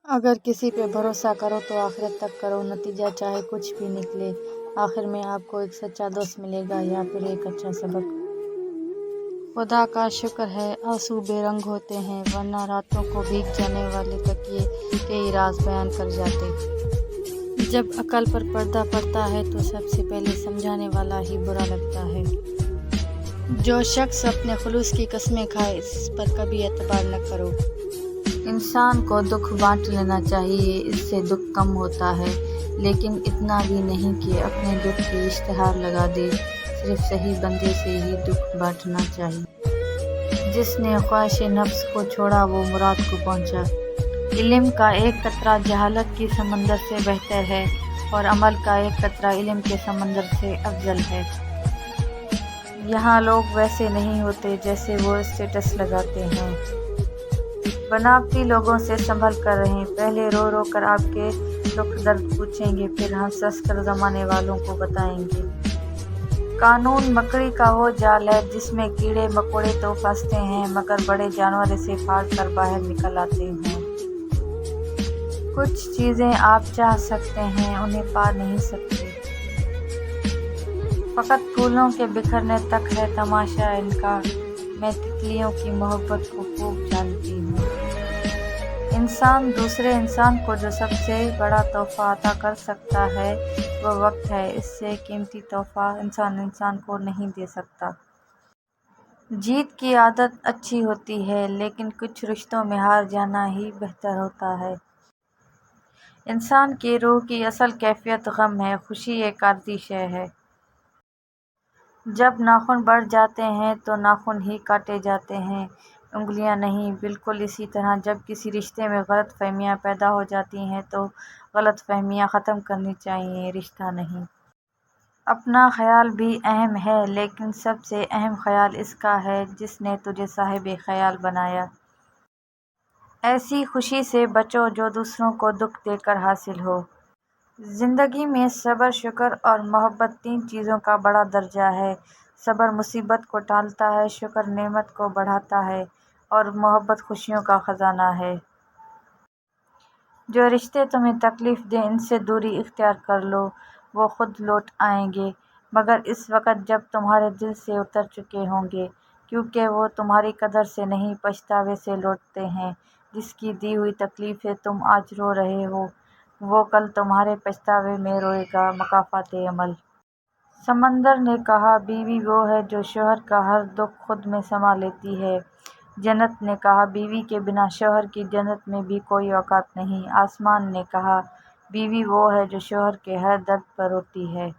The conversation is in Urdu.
اگر کسی پہ بھروسہ کرو تو آخرت تک کرو، نتیجہ چاہے کچھ بھی نکلے، آخر میں آپ کو ایک سچا دوست ملے گا یا پھر ایک اچھا سبق۔ خدا کا شکر ہے آنسو بے رنگ ہوتے ہیں، ورنہ راتوں کو بھیگ جانے والے تکیے کے ہی راز بیان کر جاتے۔ جب عقل پر پردہ پڑتا ہے تو سب سے پہلے سمجھانے والا ہی برا لگتا ہے۔ جو شخص اپنے خلوص کی قسمیں کھائے اس پر کبھی اعتبار نہ کرو۔ انسان کو دکھ بانٹ لینا چاہیے، اس سے دکھ کم ہوتا ہے، لیکن اتنا بھی نہیں کہ اپنے دکھ کی اشتہار لگا دے۔ صرف صحیح بندے سے ہی دکھ بانٹنا چاہیے۔ جس نے خواہش نفس کو چھوڑا وہ مراد کو پہنچا۔ علم کا ایک قطرہ جہالت کی سمندر سے بہتر ہے اور عمل کا ایک قطرہ علم کے سمندر سے افضل ہے۔ یہاں لوگ ویسے نہیں ہوتے جیسے وہ اسٹیٹس لگاتے ہیں۔ بناوٹی لوگوں سے سنبھل کر رہیں، پہلے رو رو کر آپ کے دکھ درد پوچھیں گے، پھر ہنس ہنس کر زمانے والوں کو بتائیں گے۔ قانون مکڑی کا وہ جال ہے جس میں کیڑے مکوڑے تو پھنستے ہیں مگر بڑے جانور اسے پھاڑ کر باہر نکل آتے ہیں۔ کچھ چیزیں آپ چاہ سکتے ہیں انہیں پا نہیں سکتے۔ فقط پھولوں کے بکھرنے تک ہے تماشا ان کا، میں تتلیوں کی محبت کو خوب جانتی ہوں۔ انسان دوسرے انسان کو جو سب سے بڑا تحفہ عطا کر سکتا ہے وہ وقت ہے، اس سے قیمتی تحفہ انسان کو نہیں دے سکتا۔ جیت کی عادت اچھی ہوتی ہے لیکن کچھ رشتوں میں ہار جانا ہی بہتر ہوتا ہے۔ انسان کی روح کی اصل کیفیت غم ہے، خوشی ایک عارضی شے ہے۔ جب ناخن بڑھ جاتے ہیں تو ناخن ہی کاٹے جاتے ہیں، انگلیاں نہیں۔ بالکل اسی طرح جب کسی رشتے میں غلط فہمیاں پیدا ہو جاتی ہیں تو غلط فہمیاں ختم کرنی چاہیے، رشتہ نہیں۔ اپنا خیال بھی اہم ہے لیکن سب سے اہم خیال اس کا ہے جس نے تجھے صاحب خیال بنایا۔ ایسی خوشی سے بچو جو دوسروں کو دکھ دے کر حاصل ہو۔ زندگی میں صبر، شکر اور محبت تین چیزوں کا بڑا درجہ ہے۔ صبر مصیبت کو ٹالتا ہے، شکر نعمت کو بڑھاتا ہے اور محبت خوشیوں کا خزانہ ہے۔ جو رشتے تمہیں تکلیف دیں ان سے دوری اختیار کر لو، وہ خود لوٹ آئیں گے مگر اس وقت جب تمہارے دل سے اتر چکے ہوں گے، کیونکہ وہ تمہاری قدر سے نہیں پچھتاوے سے لوٹتے ہیں۔ جس کی دی ہوئی تکلیفیں تم آج رو رہے ہو وہ کل تمہارے پچھتاوے میں روئے گا۔ مکافات عمل۔ سمندر نے کہا بیوی وہ ہے جو شوہر کا ہر دکھ خود میں سما لیتی ہے۔ جنت نے کہا بیوی کے بنا شوہر کی جنت میں بھی کوئی اوقات نہیں۔ آسمان نے کہا بیوی وہ ہے جو شوہر کے ہر درد پر روتی ہے۔